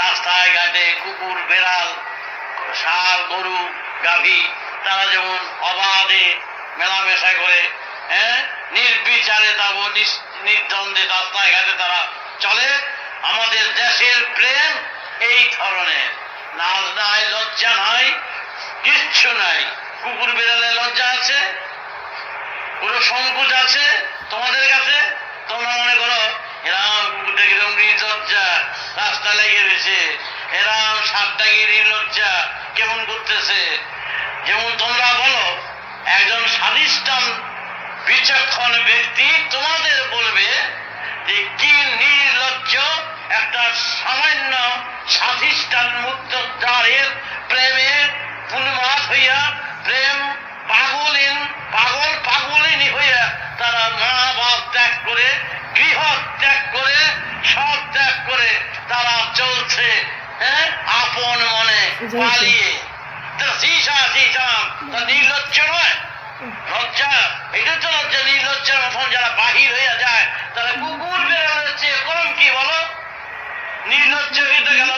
রাস্তায় ঘাটে কুকুর বেড়াল ষাঁড় গরু গাভী তারা যেমন অবাধে মেলামেশা করে, নির্বিচারে তাবো নির্দ্বন্দ্বে রাস্তায় ঘাটে তারা চলে। আমাদের দেশের প্রেম এই ধরনের, নাজ নাই, লজ্জা নাই, কিচ্ছু নাই। কুকুর বেড়ালে লজ্জা আছে, পুরো সংকোচ আছে তোমাদের কাছে? তোমরা মনে করো এরাম কুকুরটা কিরম নির্লজ্জা, রাস্তা লেগে রয়েছে, এরাম সাতটা নির্লজ্জা কেমন করতেছে। যেমন তোমরা বলো একজন স্বাধিষ্ঠান বিচক্ষণ ব্যক্তি তোমাদের বলবে যে কি নির্লজ্জ একটা সামান্য স্বাধিষ্ঠান মুক্ত দ্বারের প্রেমের উন্মাদ হইয়া, প্রেম পাগলিনী হইয়া তারা মা বাপ ত্যাগ করে, গৃহ ত্যাগ করে, সব ত্যাগ করে তারা চলছে আপন মনে পালিয়ে। নির্লজ্জ নয়, লজ্জা, এটা তো লজ্জা। নির্লজ্জার মতন যারা বাহির হইয়া যায় তারা কুকুর বেড়ানোর চেয়ে কম কি বলো? নির্লজ্জ হইতে গেল